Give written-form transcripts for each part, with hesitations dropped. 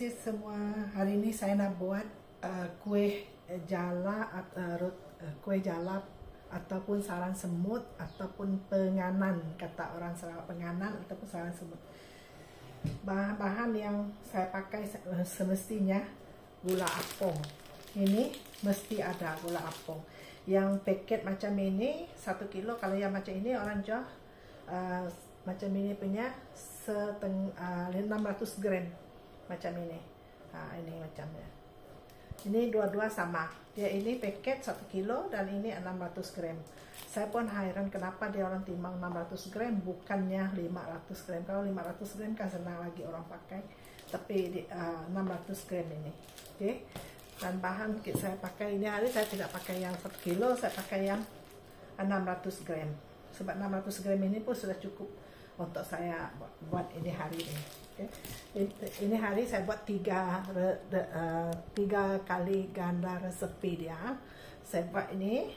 kasih semua. Hari ini saya nak buat kue jala kue jala ataupun sarang semut ataupun penganan, kata orang Sarawak, penganan ataupun sarang semut. Bahan-bahan yang saya pakai semestinya gula apung. Ini mesti ada gula apung. Yang paket macam ini 1 kilo. Kalau yang macam ini orang jual macam ini punya 600 gram macam ini. Ini macamnya. Ini dua-dua sama. Dia ini paket 1 kilo dan ini 600 gram. Saya pun heran kenapa dia orang timbang 600 gram bukannya 500 gram. Kalau 500 gram kan senang lagi orang pakai. Tapi 600 gram ini. Oke. Dan bahan saya pakai ini hari saya tidak pakai yang 1 kilo, saya pakai yang 600 gram. Sebab 600 gram ini pun sudah cukup untuk saya buat ini hari ini. Okay. Ini hari saya buat 3 kali ganda resepi dia. Saya buat ini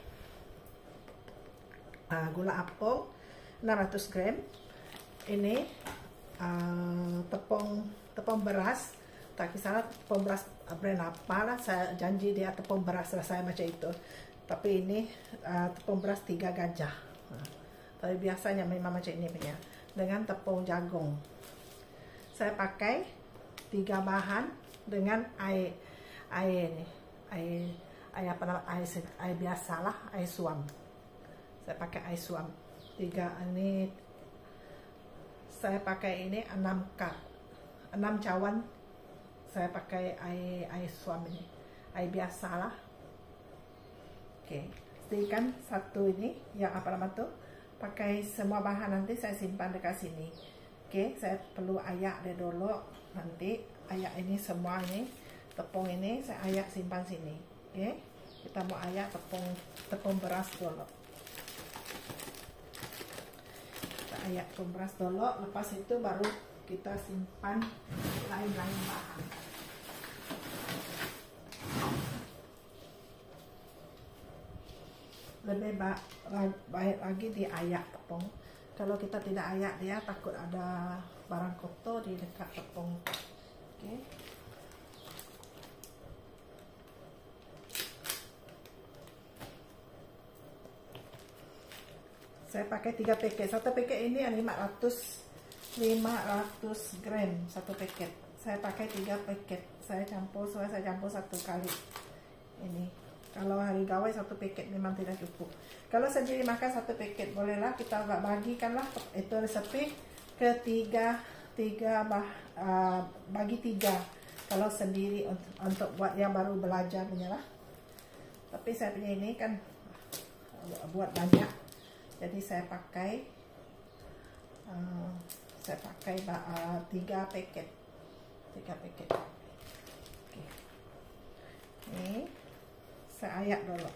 gula apung 600 gram. Ini tepung beras. Tak kisahlah tepung beras brand apa lah. Saya janji dia tepung beras saya macam itu. Tapi ini tepung beras 3 gajah. Tapi biasanya memang macam ini punya. Dengan tepung jagung. Saya pakai 3 bahan dengan air biasa lah, air suam. Saya pakai air suam 3 ini. Saya pakai ini 6 cup, 6 cawan. Saya pakai air suam ini, air biasa lah. Oke, pastikan satu ini yang apa nama tuh. Pakai semua bahan nanti saya simpan dekat sini. Oke, saya perlu ayak dia dulu. Nanti ayak ini semua ini tepung ini saya ayak simpan sini. Oke, kita mau ayak tepung beras dulu. Kita ayak tepung beras dulu. Lepas itu baru kita simpan lain-lain bahan. Lebih baik lagi diayak tepung. Kalau kita tidak ayak dia takut ada barang kotor di dekat tepung. Oke. Saya pakai 3 paket. Satu paket ini 500 gram satu paket. Saya pakai 3 paket. Saya campur 1 kali. Ini. Kalau hari gawai 1 paket memang tidak cukup. Kalau sendiri makan 1 paket bolehlah kita bagikanlah itu resepi ke 3 bagi 3. Kalau sendiri untuk buat yang baru belajar punya lah. Tapi saya punya ini kan buat banyak. Jadi saya pakai 3 paket. 3 paket. Oke. Ini saya ayak dulu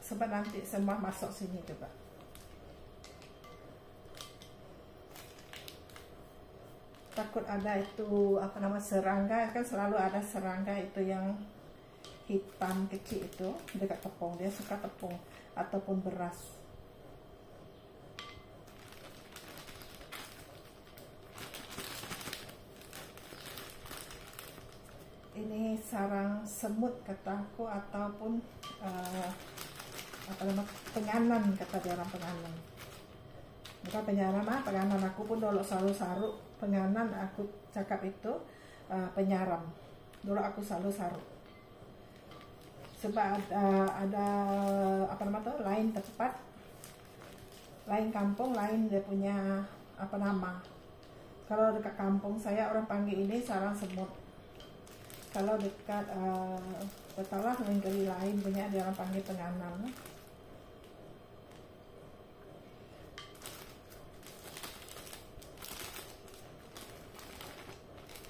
sebab nanti semua masuk sini juga. Takut ada itu apa nama serangga, kan selalu ada serangga itu yang hitam kecil itu dekat tepung. Dia suka tepung ataupun beras. Ini sarang semut kataku ataupun apa nama penganan, kata dia orang penganan. Bukan penyaram, penganan. Aku pun dulu selalu saru penganan, aku cakap itu penyaram. Dulu aku selalu saru. Sebab ada apa nama tuh lain tempat, lain kampung, lain dia punya apa nama. Kalau dekat kampung saya orang panggil ini sarang semut. Kalau dekat katalah negeri lain punya dia orang panggil penganan.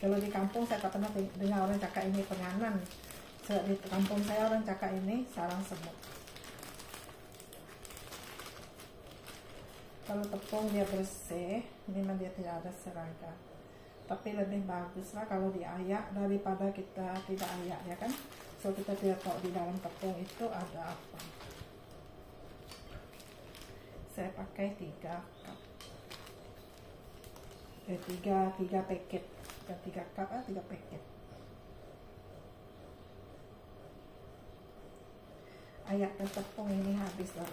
Kalau di kampung saya tak pernah dengar orang cakap ini penganan. Di kampung saya orang cakap ini sarang semut. Kalau tepung dia bersih, memang dia tidak ada serangga. Tapi lebih baguslah kalau diayak daripada kita tidak ayak, ya kan? So kita tidak tahu di dalam tepung itu ada apa. Saya pakai 3 cup. tiga paket, bukan 3 cup, 3 paket. Ayak dan tepung ini habis loh.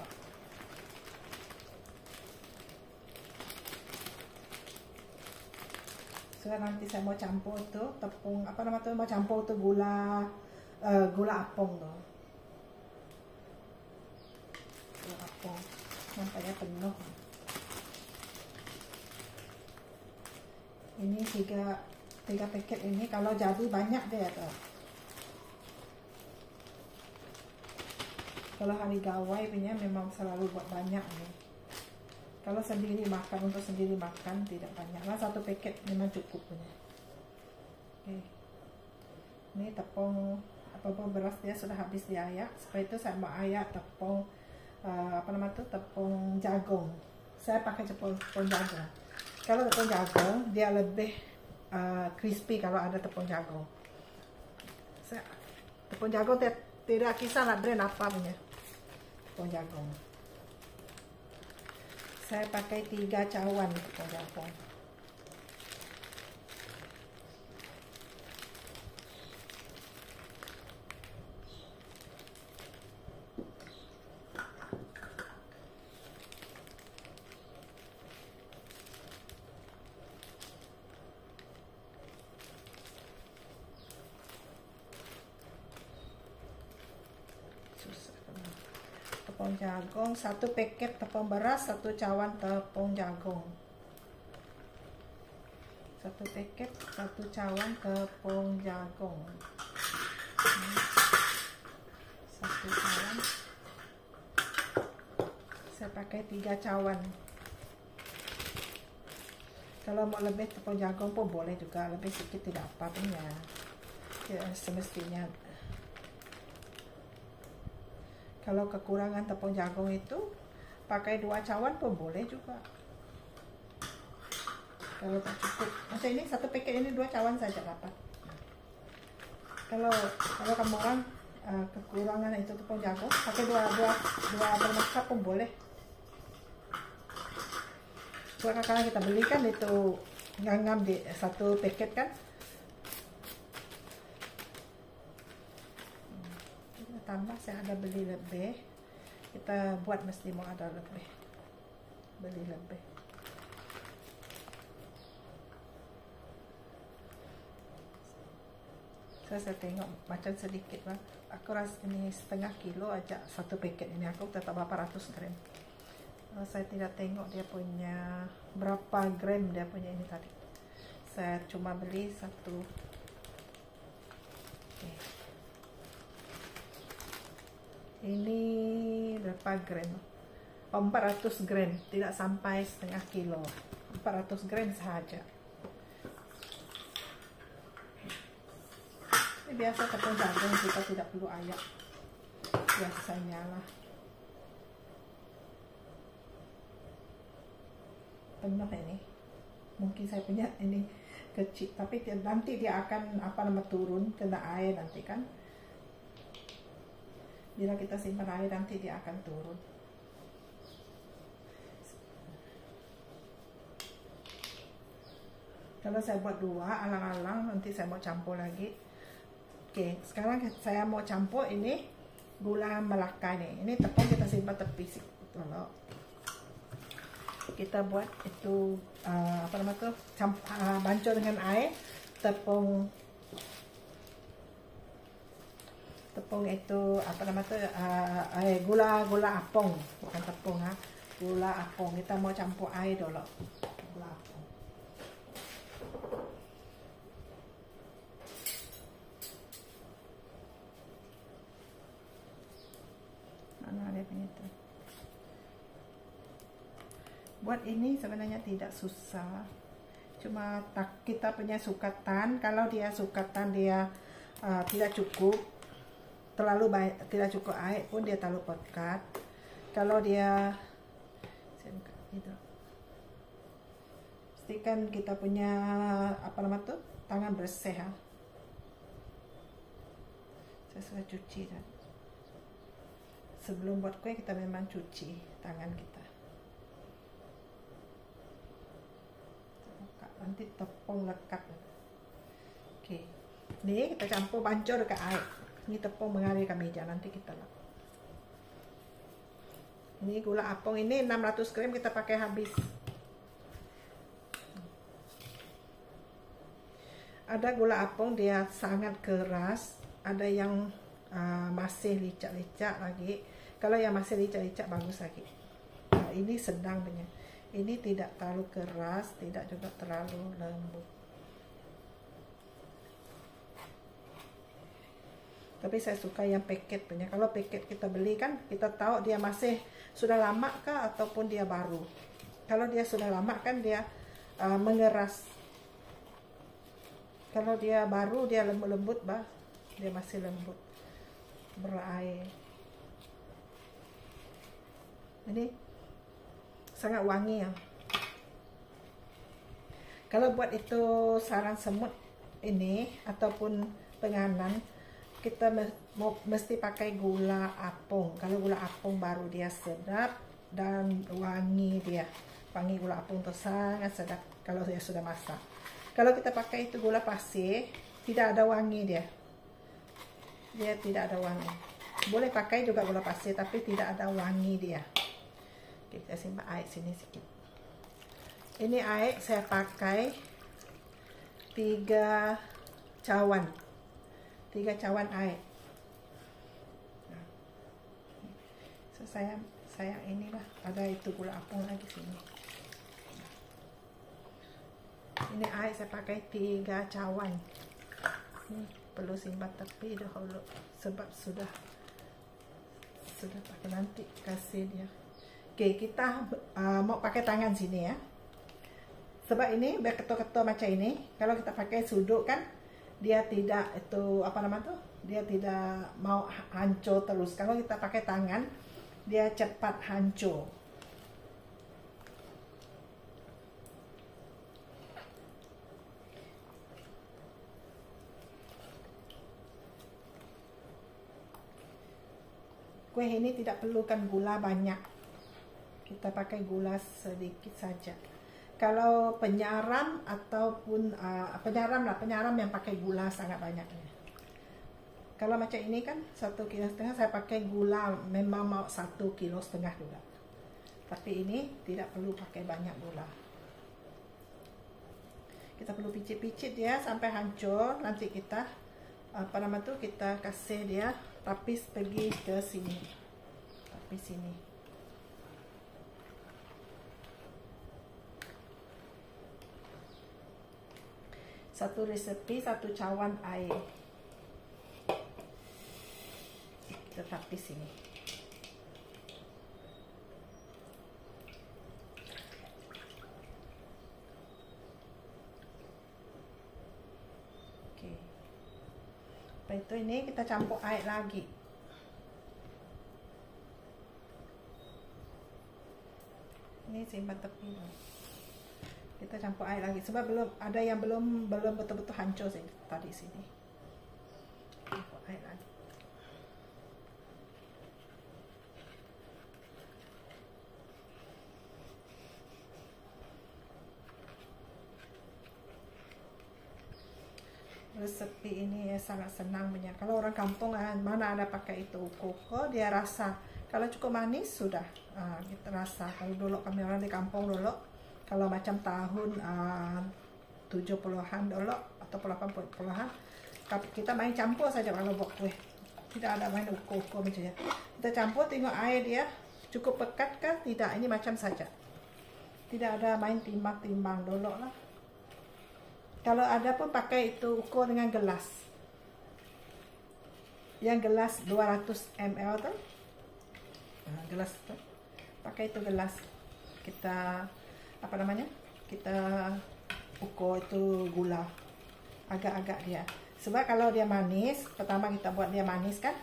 So nanti saya mau campur tuh tepung apa nama tuh, mau campur tuh gula apung tuh. Gula apung nampaknya penuh. Ini tiga paket ini kalau jadi banyak deh tuh. Kalau hari gawai punya memang selalu buat banyak nih. Kalau sendiri makan, untuk sendiri makan tidak banyak lah, 1 paket memang cukup punya. Oke. Ini tepung beras dia sudah habis diayak. Setelah itu saya mau ayak tepung tepung jagung. Saya pakai tepung jagung. Kalau tepung jagung dia lebih crispy kalau ada tepung jagung. Tepung jagung tidak kisahlah brand apa punya. Tepung jagung. Saya pakai 3 cawan tepung jagung. Tepung jagung, 1 paket tepung beras, 1 cawan tepung jagung. 1 paket 1 cawan tepung jagung. 1 cawan. Saya pakai 3 cawan. Kalau mau lebih tepung jagung pun boleh juga, lebih sedikit tidak apa-apa ya, semestinya. Kalau kekurangan tepung jagung itu pakai 2 cawan pun boleh juga. Kalau tak cukup, macam ini 1 paket ini 2 cawan saja dapat. Kalau kamu orang kekurangan itu tepung jagung, pakai 2 bermasak pun boleh. Kadang-kadang kita beli kan itu ngam di 1 paket kan. Tambah saya ada beli lebih, kita buat mesti mau ada lebih, beli lebih. Saya tengok macam sedikit lah, aku rasa ini setengah kilo aja 1 paket ini, aku tetap berapa ratus gram. Saya tidak tengok dia punya berapa gram dia punya ini tadi, saya cuma beli 1. Okay. Ini berapa gram? 400 gram, tidak sampai setengah kilo, 400 gram saja. Ini biasa tepung jagung, kita tidak perlu ayak, biasanya lah. Penuh ini, mungkin saya punya ini kecil, tapi nanti dia akan turun kena air nanti kan. Bila kita simpan air nanti dia akan turun. Kalau saya buat 2 alang-alang, nanti saya mau campur lagi. Oke, sekarang saya mau campur ini gula Melaka nih. Ini tepung kita simpan tepi dulu. Kita buat itu bancur dengan air tepung itu gula apung, bukan tepung gula apung. Kita mau campur air dulu, gula apung. Mana dia punya itu. Buat ini sebenarnya tidak susah, cuma kita punya sukatan. Kalau dia sukatan dia tidak cukup, terlalu banyak, tidak cukup air pun dia terlalu pekat. Kalau dia pastikan kita punya tangan bersih ya. Saya sudah cuci dan sebelum buat kue kita memang cuci tangan kita. nanti tepung lekat. Oke, ini kita campur bancur ke air. Ini tepung mengalir ke meja, nanti kita lap. Ini gula apung ini 600 gram kita pakai habis. Ada gula apung dia sangat keras, ada yang masih licak-licak lagi. Kalau yang masih licak-licak bagus lagi. Nah, ini sedang punya. Ini tidak terlalu keras, tidak juga terlalu lembut. Tapi saya suka yang paket punya. Kalau paket kita beli kan kita tahu dia masih sudah lama kah ataupun dia baru. Kalau dia sudah lama kan dia mengeras. Kalau dia baru dia lembut-lembut, bah. Dia masih lembut. Berair. Ini sangat wangi ya. Kalau buat itu sarang semut ini ataupun penganan, kita mesti pakai gula apung. Kalau gula apung baru dia sedap dan wangi dia. Wangi gula apung itu sangat sedap kalau dia sudah masak. Kalau kita pakai itu gula pasir, tidak ada wangi dia. Dia tidak ada wangi. Boleh pakai juga gula pasir tapi tidak ada wangi dia. Kita simpan air sini sedikit. Ini air saya pakai 3 cawan. 3 cawan air. Nah, so, saya inilah ada itu gula apung lagi sini. Ini air saya pakai 3 cawan. Ini perlu simpan tepi dahulu sebab sudah pakai, nanti kasih dia. Oke, kita mau pakai tangan sini ya. Sebab ini biar ketul-ketul macam ini. Kalau kita pakai sudut kan dia tidak itu apa nama tuh, dia tidak mau hancur terus. Kalau kita pakai tangan dia cepat hancur. Kue ini tidak perlukan gula banyak, kita pakai gula sedikit saja. Kalau penyaram ataupun penyaram yang pakai gula sangat banyak. Kalau macam ini kan 1,5 kilo, saya pakai gula memang mau 1,5 kilo juga. Tapi ini tidak perlu pakai banyak gula. Kita perlu picit-picit ya sampai hancur. Nanti kita kita kasih dia tapis pergi ke sini. Tapis sini. Satu resepi 1 cawan air. Kita tapis ini. Oke. Lepas itu ini kita campur air lagi. Ini simpan tepi. Kita campur air lagi sebab ada yang belum betul-betul hancur sih tadi sini. Campur air lagi. Resepi ini sangat senang punya. Kalau orang kampung mana ada pakai itu koko, dia rasa kalau cukup manis sudah kita rasa. Kalau dulu kami orang di kampung dulu, kalau macam tahun 70-an dulu atau 80-an, kita main campur saja kalau buat kue. Tidak ada main ukur-ukur macamnya. Kita campur, tengok air dia cukup pekat kah? Tidak, ini macam saja. Tidak ada main timbang-timbang dulu lah. Kalau ada pun pakai itu ukur dengan gelas. Yang gelas 200 ml tuh. Gelas tuh. Pakai itu gelas. Kita kita ukur itu gula agak-agak dia. Sebab kalau dia manis, pertama kita buat dia manis kan,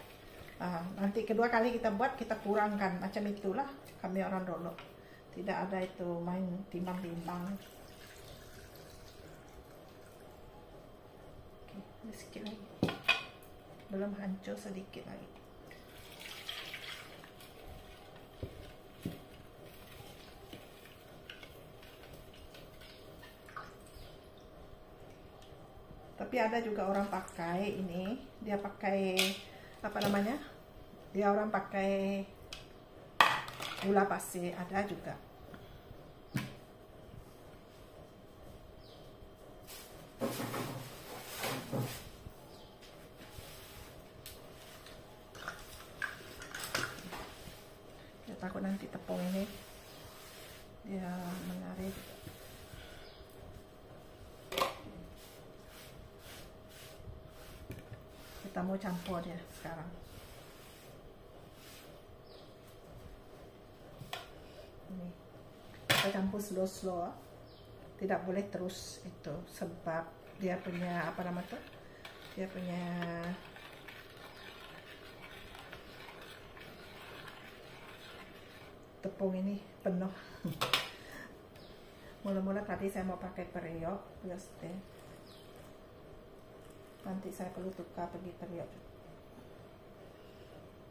nanti kedua kali kita buat kita kurangkan, macam itulah kami orang dulu. Tidak ada itu main timbang-timbang. Oke, sedikit lagi, belum hancur, sedikit lagi. Tapi ada juga orang pakai ini, dia pakai apa namanya? Dia orang pakai gula pasir, ada juga. Dia takut nanti tepung ini dia mengalir. Kita mau campur ya sekarang. Ini kita campur slow, tidak boleh terus itu, sebab dia punya apa nama tuh, dia punya tepung ini penuh. Mula-mula tadi saya mau pakai periuk, nanti saya perlu tukar pergi periuk.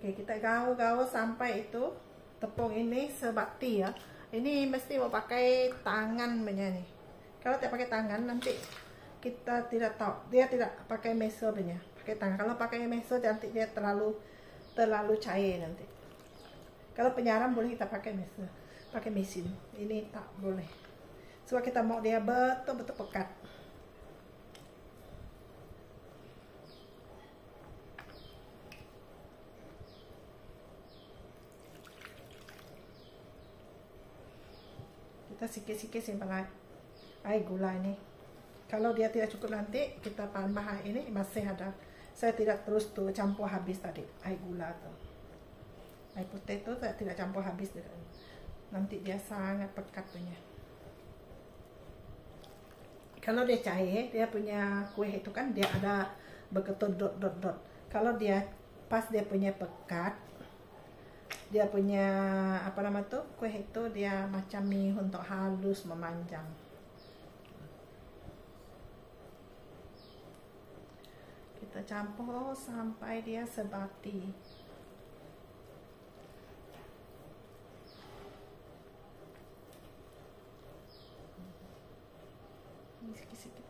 Oke, kita gaul-gaul sampai itu tepung ini sebati ya. Ini mesti mau pakai tangan punya nih. Kalau tidak pakai tangan nanti kita tidak tahu, dia tidak pakai meso punya, pakai tangan. Kalau pakai meso nanti dia terlalu cair nanti. Kalau penyaram boleh kita pakai meso, pakai mesin. Ini tak boleh. Sebab kita mau dia betul-betul pekat. Kita sikit-sikit simpan air gula ini. Kalau dia tidak cukup nanti kita tambah ini, masih ada. Saya tidak terus tuh campur habis tadi air gula tuh. Air putih itu saya tidak campur habis, nanti dia sangat pekat punya. Kalau dia cair, dia punya kue itu kan dia ada begitu dot. Kalau dia pas dia punya pekat, dia punya apa nama tuh, kue itu dia macam mie untuk halus memanjang. Kita campur sampai dia sebati. Ini sikit-sikit.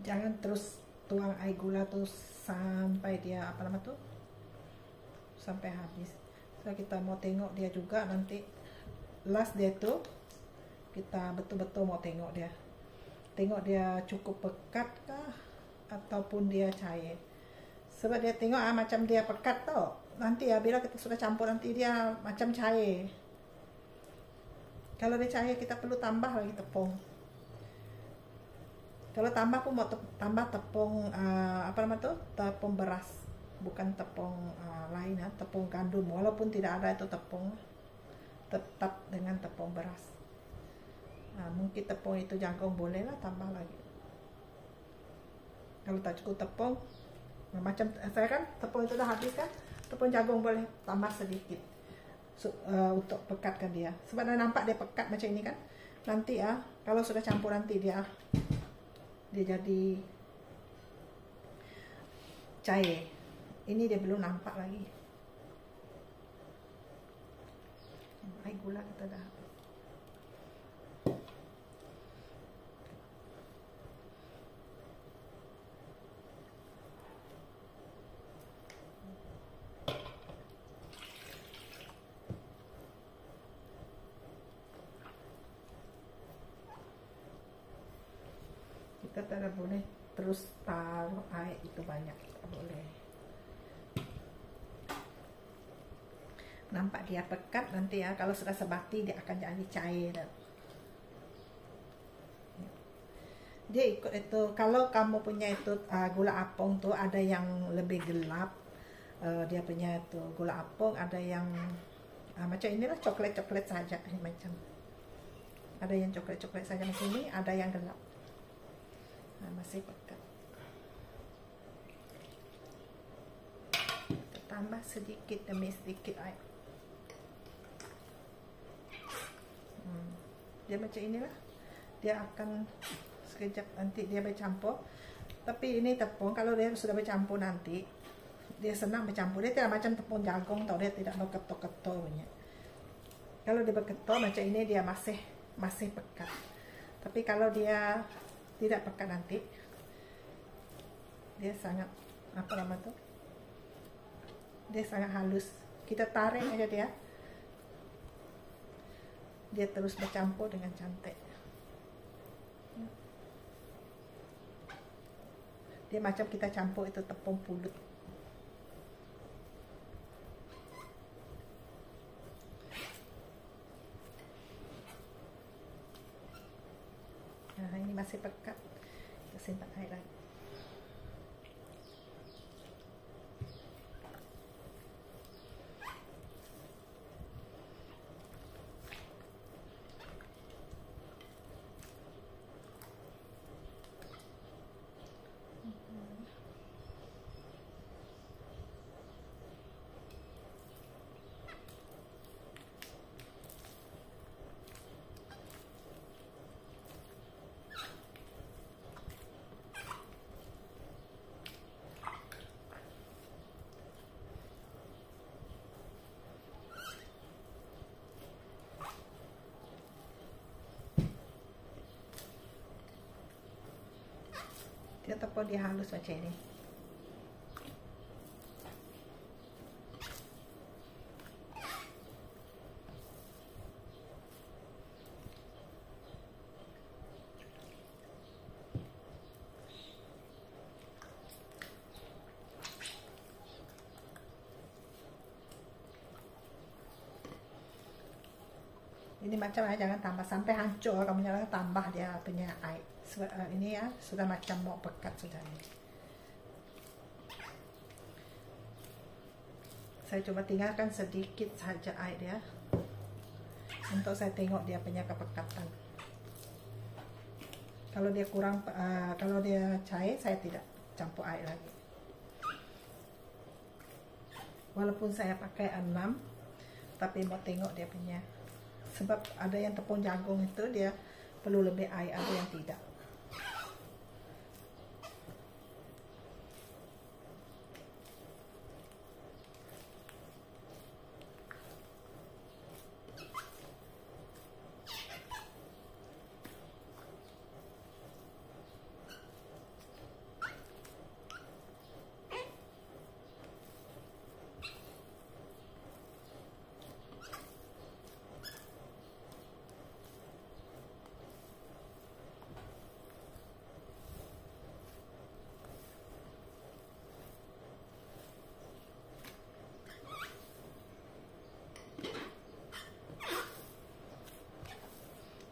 Jangan terus tuang air gula tuh sampai dia apa nama tuh, sampai habis. So kita mau tengok dia juga nanti last dia tuh, kita betul-betul mau tengok dia cukup pekat kah ataupun dia cair. Sebab dia tengok macam dia pekat tuh, nanti ya bila kita sudah campur nanti dia macam cair. Kalau dia cair kita perlu tambah lagi tepung. Kalau tambah pun mau tambah tepung apa nama tuh, tepung beras, bukan tepung lain ya, tepung gandum. Walaupun tidak ada itu tepung, tetap dengan tepung beras. Mungkin tepung itu jagung bolehlah tambah lagi. Kalau tak cukup tepung, macam saya kan tepung itu dah habis kan, tepung jagung boleh tambah sedikit untuk pekatkan dia. Sebab nampak dia pekat macam ini kan. Nanti ya kalau sudah campur nanti dia jadi cair. Ini dia belum nampak lagi. Air gula kita dah habis. Kita tidak boleh terus taruh air itu banyak, tidak boleh. Nampak dia pekat nanti ya, kalau sudah sebati dia akan jadi cair. Dia ikut itu. Kalau kamu punya itu gula apung tuh ada yang lebih gelap, dia punya itu gula apung, ada yang macam inilah coklat saja, macam ada yang coklat saja macam ini, ada yang gelap. Masih pekat. Kita tambah sedikit demi sedikit air. Dia macam inilah, dia akan sekejap nanti dia bercampur. Tapi ini tepung, kalau dia sudah bercampur nanti dia senang bercampur, dia tidak macam tepung jagung tau, dia tidak berketul-ketul punya. Kalau dia berketul macam ini dia masih pekat. Tapi kalau dia tidak pekat nanti dia sangat dia sangat halus. Kita tarik aja dia terus bercampur dengan cantik. Dia macam kita campur itu tepung pulut. Nah, ini masih pekat. Kita simpan air lagi. Dia tepung dia halus macam ini. Ini macam jangan tambah sampai hancur, kamu jangan tambah dia punya air. Ini ya sudah macam mau pekat sudah ini. Saya coba tinggalkan sedikit saja air dia untuk saya tengok dia punya kepekatan. Kalau dia kurang, kalau dia cair, saya tidak campur air lagi. Walaupun saya pakai 6, tapi mau tengok dia punya. Sebab ada yang tepung jagung itu dia perlu lebih air, ada yang tidak.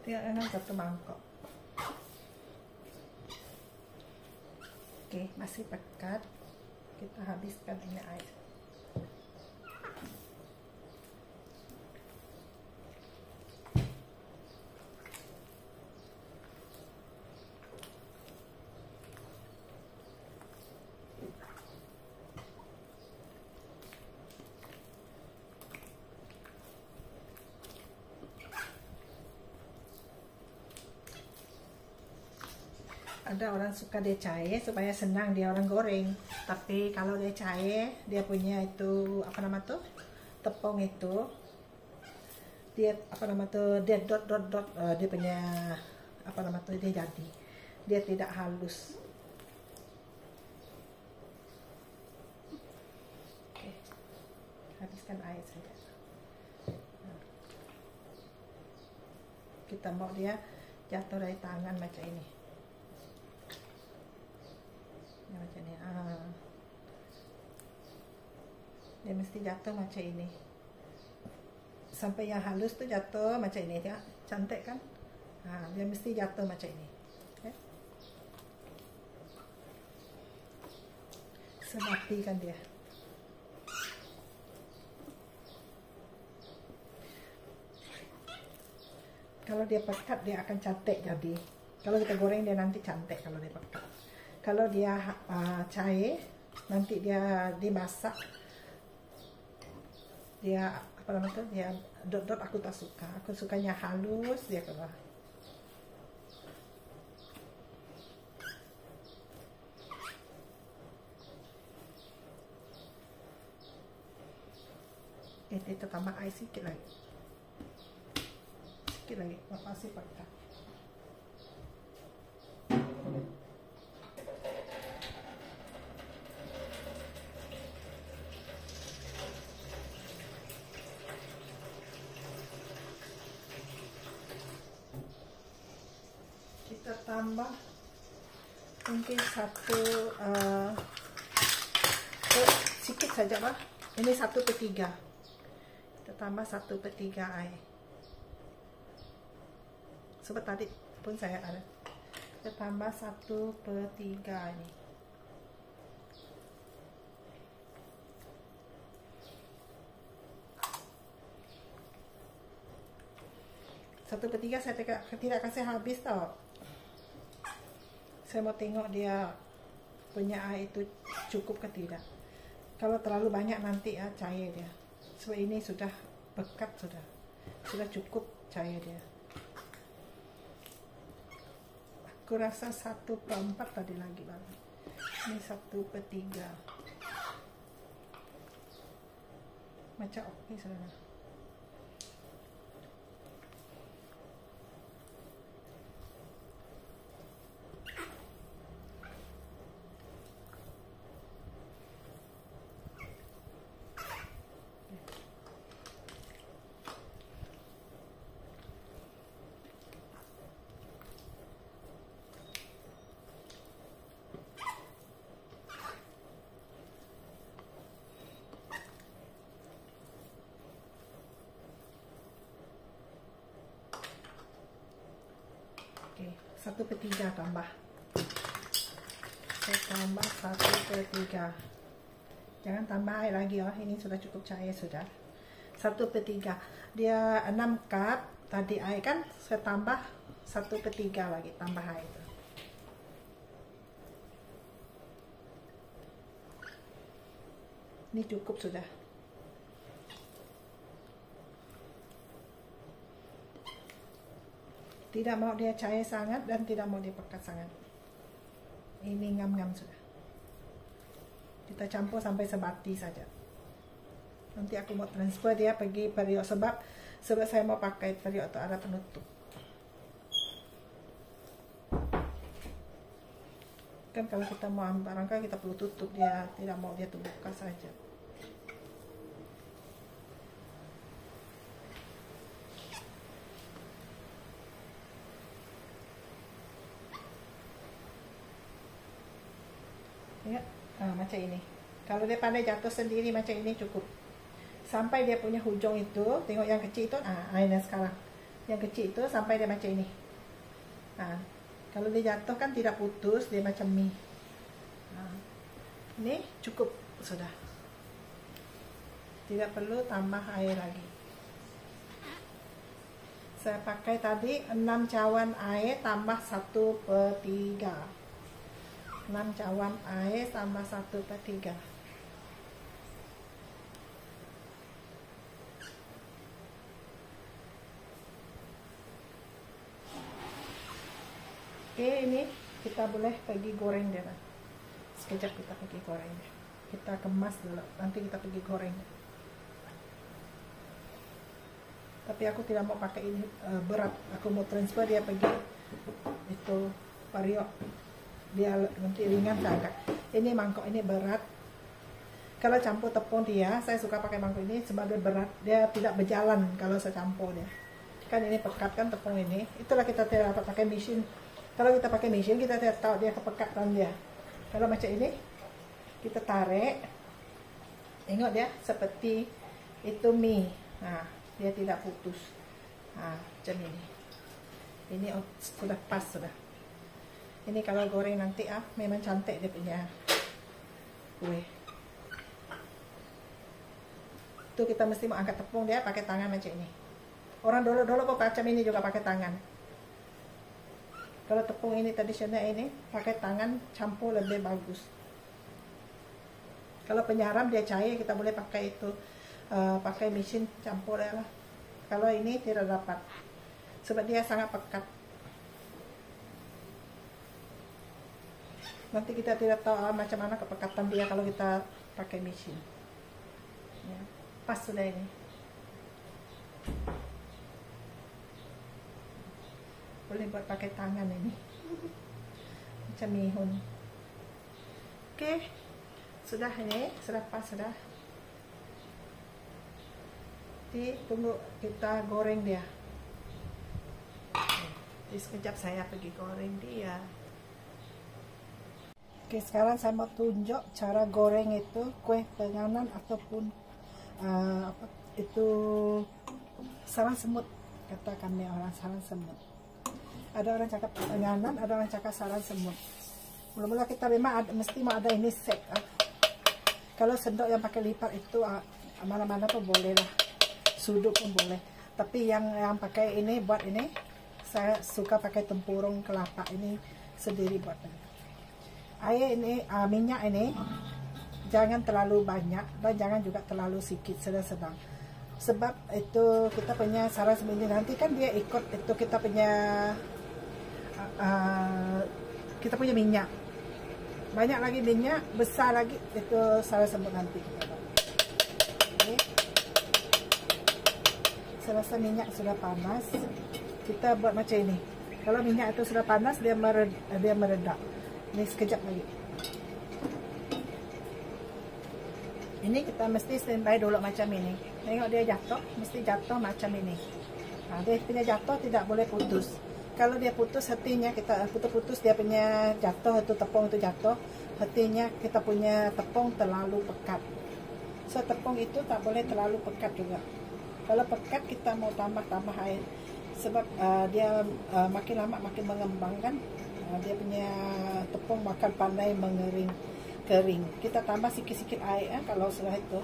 Tinggalkan satu mangkok. Oke, masih pekat. Kita habiskan ini air. Ada orang suka dia cair supaya senang dia orang goreng, tapi kalau dia cair dia punya itu tepung itu dia dia dot dia punya dia jadi dia tidak halus. Oke, habiskan air saja. Kita mau dia jatuh dari tangan macam ini. Macam ni, dia mesti jatuh macam ini sampai yang halus tu jatuh macam ini, dia cantik kan. Dia mesti jatuh macam ini. Okay? Sematikan dia. Kalau dia pekat dia akan cantik jadi. Kalau kita goreng dia nanti cantik kalau dia pekat. Kalau dia cair nanti dia dimasak. Dia apa namanya tuh? Dia dot-dot aku tak suka. Aku sukanya halus dia keluar. Kita tambah air sedikit lagi. Sedikit lagi, masih pekat. Kita tambah mungkin sedikit saja lah. Ini 1/3. Kita tambah 1/3 air. Sebab tadi pun saya ada. Kita tambah 1/3 ini. Satu per tiga saya tidak kasih habis tau. Saya mau tengok dia punya air itu cukup ke tidak. Kalau terlalu banyak nanti ya cair dia. Sebab ini sudah pekat sudah cukup cair dia. Aku rasa 1/4 tadi lagi bang. Ini 1/3. Macam oke sudah. Oke, 1/3 tambah. Saya tambah 1/3. Jangan tambah air lagi ya. Ini sudah cukup cair sudah. 1/3. Dia 6 cup tadi air kan. Saya tambah 1/3 lagi tambah air itu. Ini cukup sudah. Tidak mau dia cair sangat dan tidak mau dia pekat sangat. Ini ngam-ngam sudah. Kita campur sampai sebati saja. Nanti aku mau transfer dia pergi periuk sebab saya mau pakai periuk atau ada penutup. Kan kalau kita mau ambil barangkali kita perlu tutup dia, tidak mau dia terbuka saja. Ya, macam ini. Kalau dia pandai jatuh sendiri macam ini cukup. Sampai dia punya hujung itu, tengok yang kecil itu, ini sekarang. Yang kecil itu sampai dia macam ini. Kalau dia jatuh kan tidak putus, dia macam mie. Ini cukup sudah. Tidak perlu tambah air lagi. Saya pakai tadi 6 cawan air tambah 1/3. 6 cawan air tambah 1/3. Oke, ini kita boleh pergi goreng dia. Sekejap kita pergi goreng dia. Kita kemas dulu, nanti kita pergi goreng. Tapi aku tidak mau pakai ini berat. Aku mau transfer dia pergi itu periuk. Dia nanti ringan agak. Ini mangkok ini berat. Kalau campur tepung dia, saya suka pakai mangkok ini sebagai berat. Dia tidak berjalan kalau saya campur dia. Kan ini pekat kan tepung ini. Itulah kita tidak dapat pakai mesin. Kalau kita pakai mesin kita tidak tahu dia kepekatan dia. Kalau macam ini kita tarik. Tengok dia seperti itu mie. Dia tidak putus. Macam ini. Ini sudah pas sudah. Ini kalau goreng nanti memang cantik dia punya kue. Itu kita mesti mau angkat tepung dia pakai tangan macam ini. Orang dulu-dulu kok macam ini juga pakai tangan. Kalau tepung ini tradisional ini pakai tangan campur lebih bagus. Kalau penyaram dia cair, kita boleh pakai itu pakai mesin campur ya lah. Kalau ini tidak dapat sebab dia sangat pekat. Nanti kita tidak tahu macam mana kepekatan dia kalau kita pakai mesin. Ya, pas sudah ini. Boleh buat pakai tangan ini. Macam mihun. Oke. Sudah ini, sudah pas sudah. Jadi tunggu kita goreng dia. Jadi sekejap saya pergi goreng dia. Oke, sekarang saya mau tunjuk cara goreng itu kue penganan ataupun itu sarang semut, kata kami orang sarang semut. Ada orang cakap penganan, ada orang cakap sarang semut. Mula-mula kita memang mesti mau ada ini set. Kalau sendok yang pakai lipat itu mana-mana pun boleh lah, sudut pun boleh. Tapi yang pakai ini buat ini, saya suka pakai tempurung kelapa ini sendiri buat. Air ini, minyak ini jangan terlalu banyak dan jangan juga terlalu sedikit, sedang-sedang. Sebab itu kita punya sarang semut ini nanti kan dia ikut itu kita punya minyak. Banyak lagi minyak, besar lagi itu sarang semut nanti. Okay. Selesai minyak sudah panas, kita buat macam ini. Kalau minyak itu sudah panas, dia meredak. Ini sekejap lagi. Ini kita mesti standby dulu macam ini. Tengok dia jatuh, mesti jatuh macam ini. Nah, dia punya jatuh tidak boleh putus. Kalau dia putus, hatinya kita putus dia punya jatuh, itu tepung itu jatuh, hatinya kita punya tepung terlalu pekat. So tepung itu tak boleh terlalu pekat juga. Kalau pekat kita mau tambah air, sebab dia makin lama makin mengembang kan. Dia punya tepung makan pandai kering. Kita tambah sikit-sikit air kalau setelah itu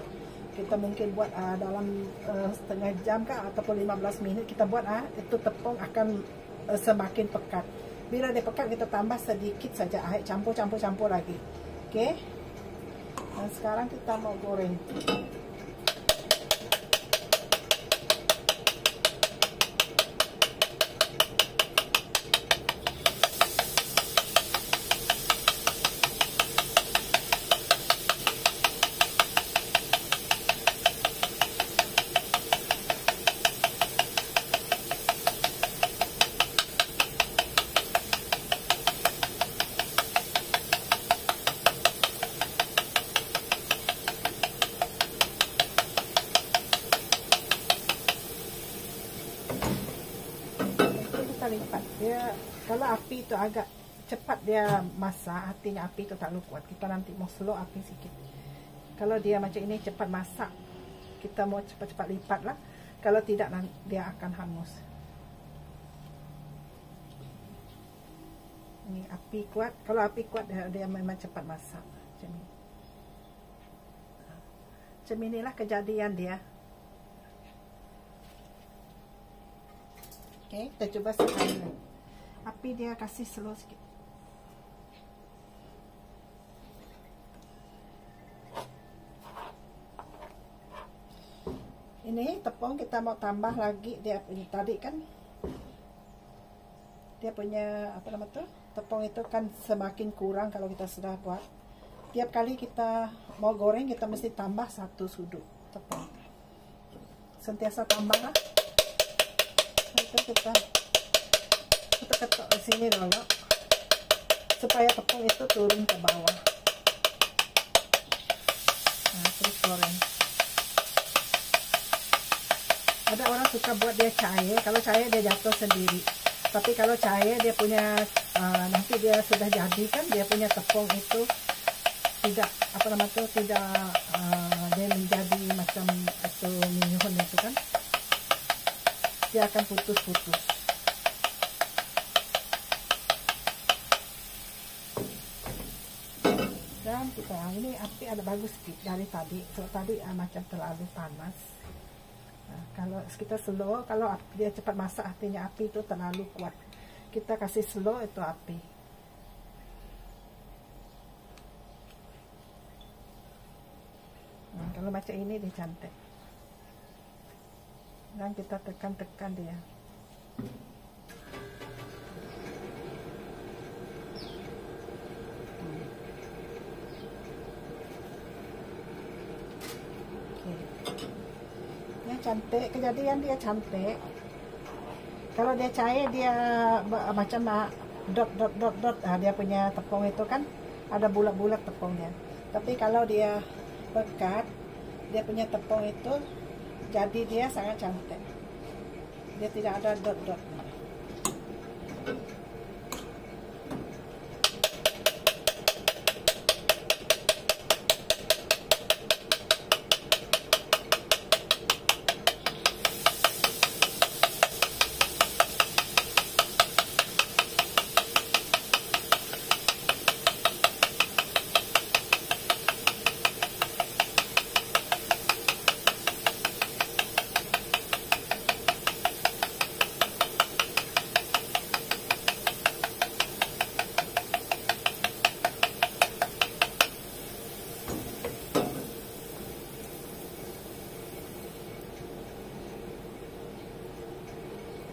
kita mungkin buat dalam setengah jam kah ataupun 15 minit kita buat itu tepung akan semakin pekat. Bila dia pekat kita tambah sedikit saja air, campur lagi. Oke. Dan sekarang kita mau goreng. Lipat dia, kalau api itu agak cepat dia masak, artinya api itu tak kuat, kita nanti mau slow api sedikit. Kalau dia macam ini cepat masak, kita mau cepat-cepat lipat lah, kalau tidak dia akan hangus. Ini api kuat, kalau api kuat dia memang cepat masak. Macam inilah kejadian dia. Oke, kita coba sekali. Api dia kasih slow sikit. Ini tepung kita mau tambah lagi dia ini tadi kan. Dia punya apa nama tuh? Tepung itu kan semakin kurang kalau kita sudah buat. Tiap kali kita mau goreng kita mesti tambah 1 sudut tepung. Sentiasa tambah lah. Kita ketuk di sini dulu supaya tepung itu turun ke bawah. Nah, terus goreng. Ada orang suka buat dia cair, kalau cair dia jatuh sendiri. Tapi kalau cair dia punya nanti dia sudah jadi kan dia punya tepung itu tidak apa namanya itu tidak dia menjadi macam itu mihun itu kan. Dia akan putus-putus. Dan kita ini api ada bagus dari tadi. So tadi macam terlalu panas. Nah, kalau kita slow, kalau dia cepat masak artinya api itu terlalu kuat. Kita kasih slow itu api. Nah, kalau macam ini dia cantik. Dan kita tekan-tekan dia. Dia cantik, kejadian dia cantik. Kalau dia cair dia macam dot. Dia punya tepung itu kan ada bulat-bulat tepungnya. Tapi kalau dia pekat, dia punya tepung itu jadi dia sangat cantik. Dia tidak ada dot.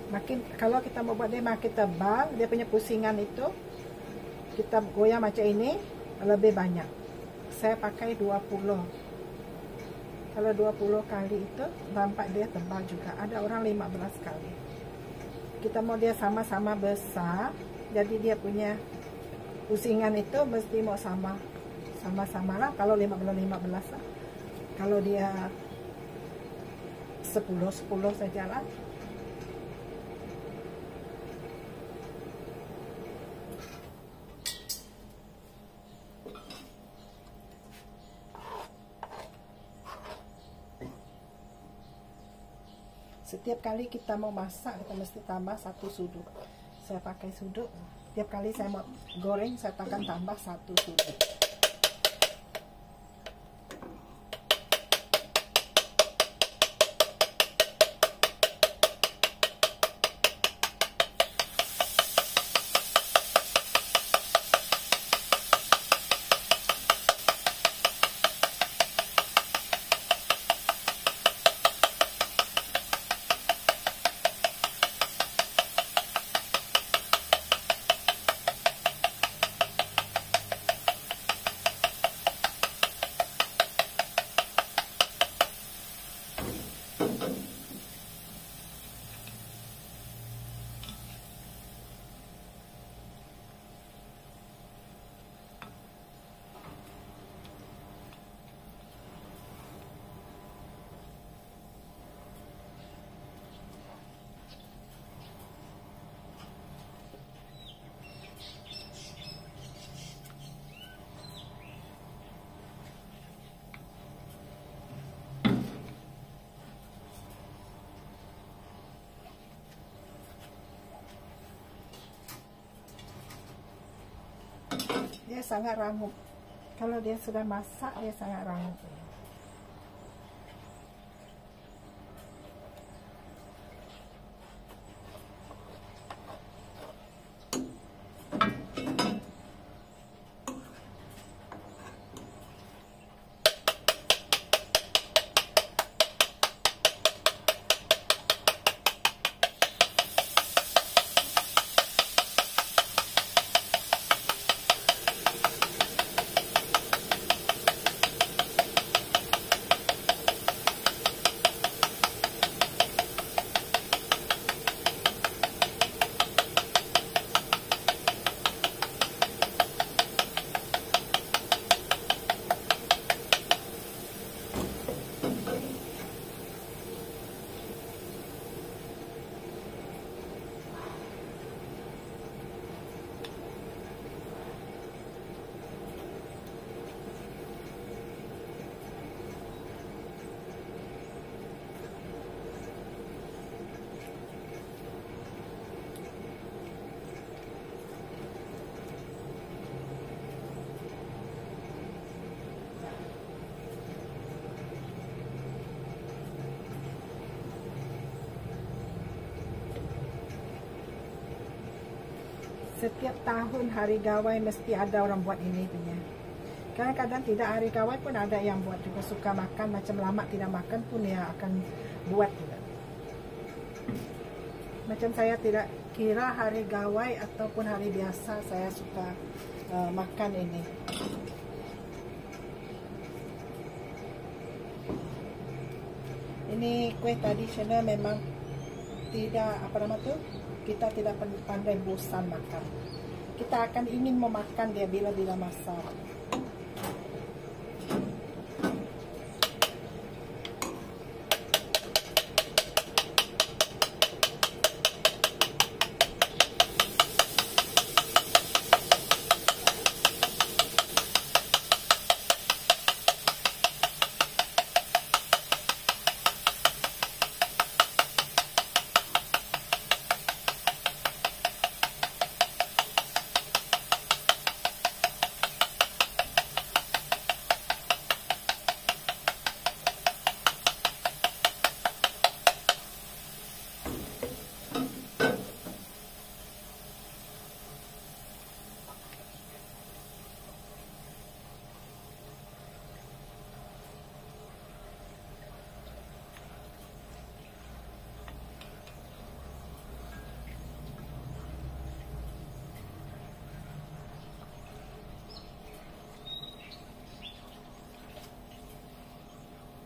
Makin kalau kita mau buat dia makin tebal, dia punya pusingan itu kita goyang macam ini lebih banyak. Saya pakai 20. Kalau 20 kali itu nampak dia tebal juga. Ada orang 15 kali. Kita mau dia sama-sama besar, jadi dia punya pusingan itu mesti mau sama-sama lah. Kalau 15 lah. Kalau dia 10 saja lah. Setiap kali kita mau masak, kita mesti tambah 1 sudut. Saya pakai sudut. Setiap kali saya mau goreng, saya akan tambah 1 sudut. Dia sangat rangup. Kalau dia sudah masak, dia sangat rangup. Setiap tahun hari gawai mesti ada orang buat ini punya. Kadang-kadang tidak hari gawai pun ada yang buat juga, suka makan macam lama tidak makan pun ya akan buat juga. Macam saya tidak kira hari gawai ataupun hari biasa, saya suka makan ini. Ini kue tradisional, memang tidak apa nama tuh, kita tidak pandai bosan makan. Kita akan ingin memakan dia bila-bila masa.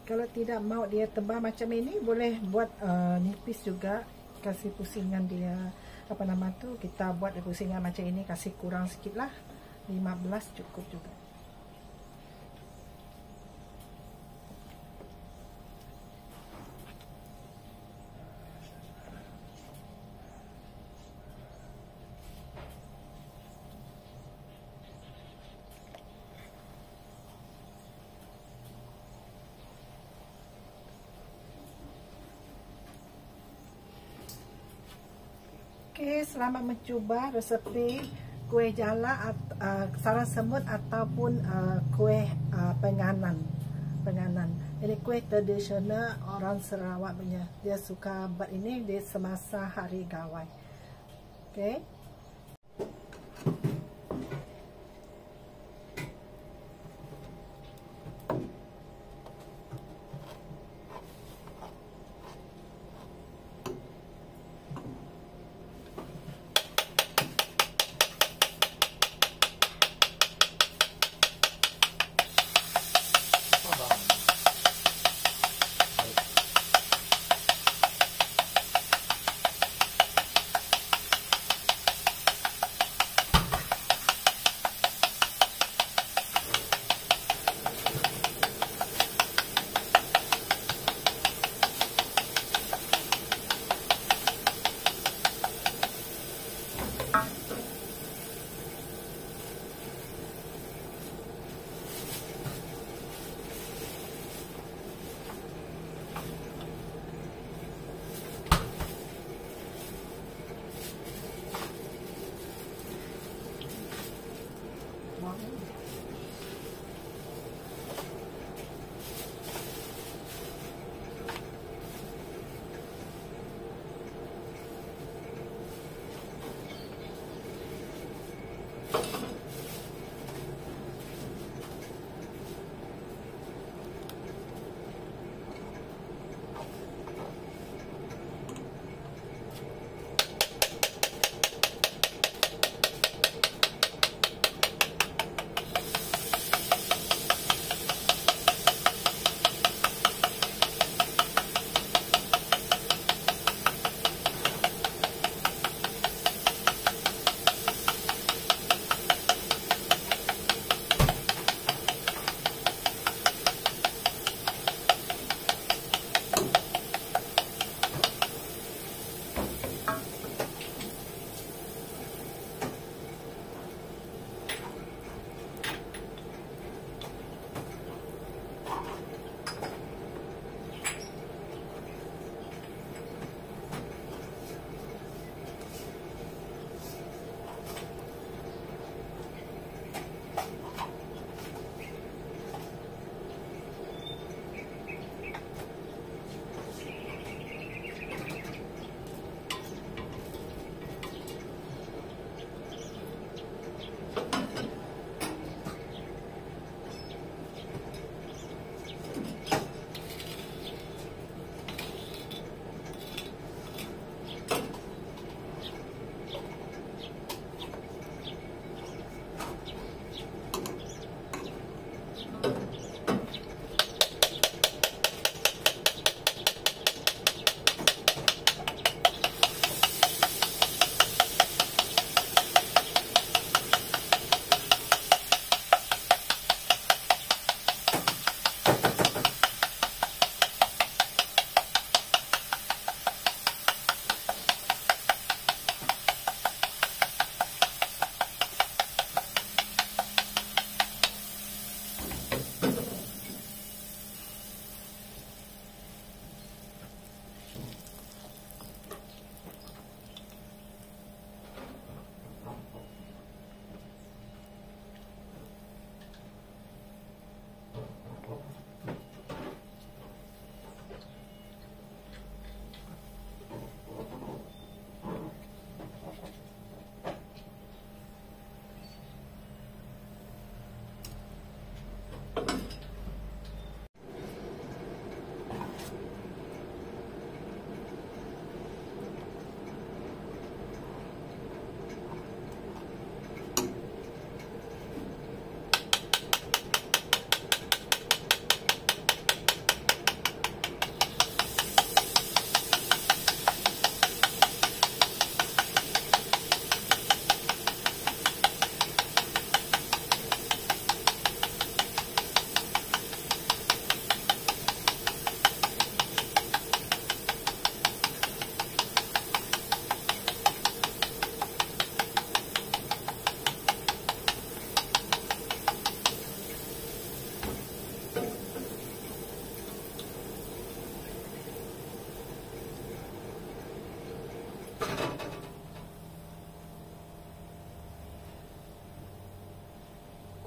Kalau tidak mau dia tebal macam ini, boleh buat nipis juga, kasih pusingan dia apa nama tuh, kita buat pusingan macam ini, kasih kurang sedikit lah, 15 cukup juga. Oke, selamat mencuba resepi kue jala, sarang semut ataupun kue penganan. Ini kue tradisional orang Sarawak punya. Dia suka buat ini di semasa hari gawai. Oke.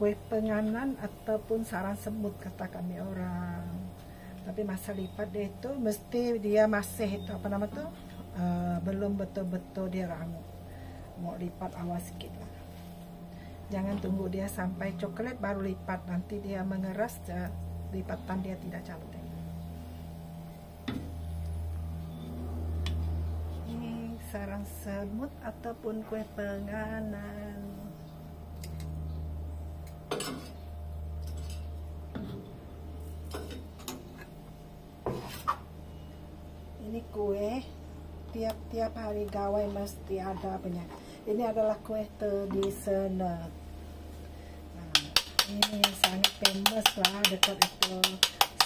kue penganan ataupun sarang semut kata kami orang. Tapi masa lipat dia itu mesti dia masih itu apa nama tuh belum betul-betul dia rangup. Mau lipat awal sikit lah. Jangan tunggu dia sampai coklat baru lipat, nanti dia mengeras, lipatan dia tidak cantik. Ini sarang semut ataupun kue penganan. Ini kue tiap-tiap hari gawai mesti ada punya. Ini adalah kue tradisional. Nah, ini sangat famous lah dekat itu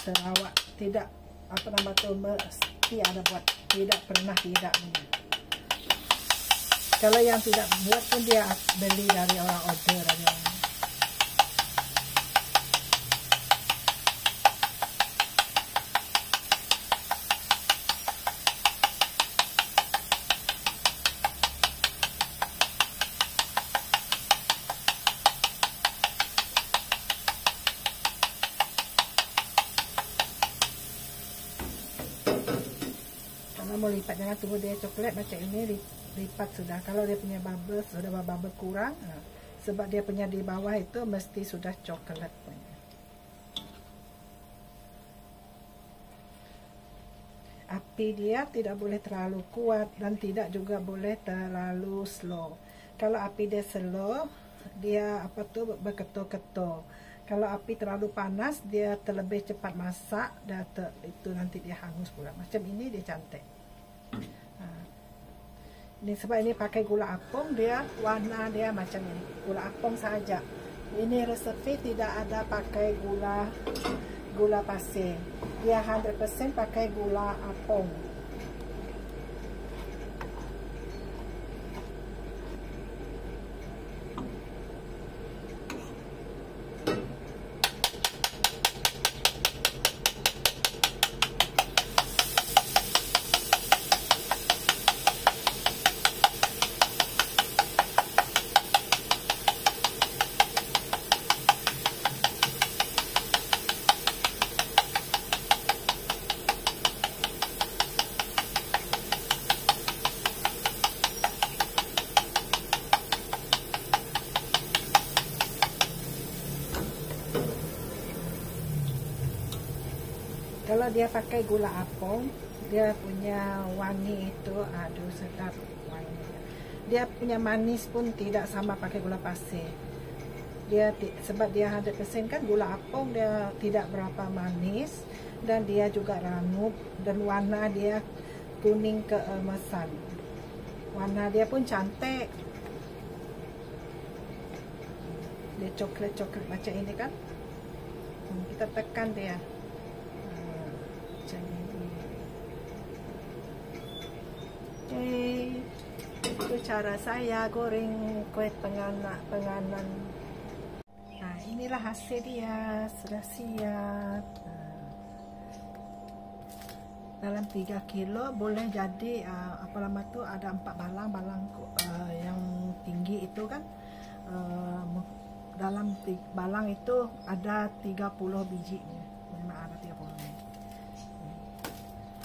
Sarawak. Tidak apa nama tu mesti ada buat. Tidak pernah tidak. Kalau yang tidak buat pun dia beli dari orang order dari orang. Mau lipat jangan tunggu dia coklat macam ini, lipat sudah. Kalau dia punya bubble sudah bubble kurang, sebab dia punya di bawah itu mesti sudah coklat punya. Api dia tidak boleh terlalu kuat dan tidak juga boleh terlalu slow. Kalau api dia slow, dia apa tuh berketul-ketul. Kalau api terlalu panas, dia terlebih cepat masak dan itu nanti dia hangus pula. Macam ini dia cantik. Ini sebab ini pakai gula apung, dia warna dia macam ini, gula apung saja. Ini resepi tidak ada pakai gula pasir, dia 100% pakai gula apung. Kalau dia pakai gula apung, dia punya wangi itu aduh sedap wanginya. Dia punya manis pun tidak sama pakai gula pasir. Dia sebab dia 100% kan gula apung, dia tidak berapa manis dan dia juga rangup dan warna dia kuning keemasan. Warna dia pun cantik. Dia coklat-coklat macam ini kan. Kita tekan dia. Itu cara saya goreng kue penganan. Nah, inilah hasil dia, sudah siap. Dalam 3 kilo boleh jadi apa lama tuh ada 4 balang yang tinggi itu kan. Dalam balang itu ada 30 biji. Memang ada 30 biji.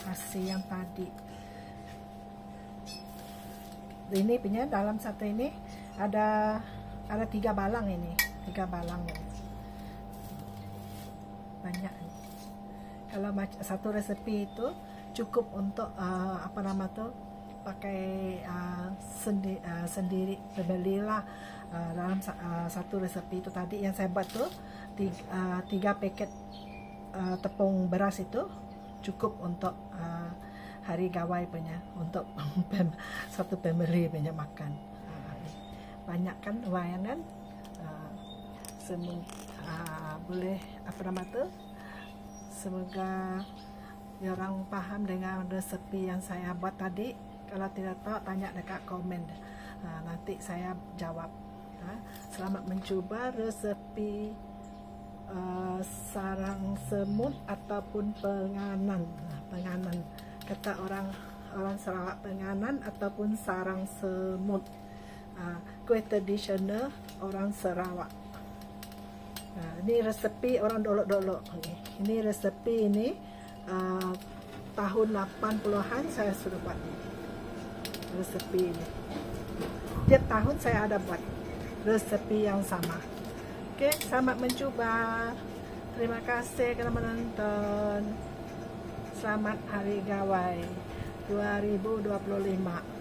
Hasil yang tadi. Ini punya dalam satu ini ada 3 balang ini, 3 balang ini. Banyak. Kalau satu resepi itu cukup untuk apa nama tuh pakai sendiri belilah dalam satu resepi itu tadi yang saya buat tuh 3 paket tepung beras itu cukup untuk hari gawai punya, untuk satu family punya makan. Banyak kan lumayan kan, boleh apa nama tuh, semoga orang paham dengan resepi yang saya buat tadi. Kalau tidak tahu tanya dekat komen, nanti saya jawab. Selamat mencoba resepi sarang semut ataupun penganan. Kata orang Sarawak, penganan ataupun sarang semut. Kue tradisional orang Sarawak. Nah, ini resepi orang dolok-dolok. Ini resepi ini tahun 80-an saya sudah buat resepi ini. Tiap tahun saya ada buat resepi yang sama. Oke, selamat mencoba. Terima kasih kerana menonton. Selamat Hari Gawai 2025.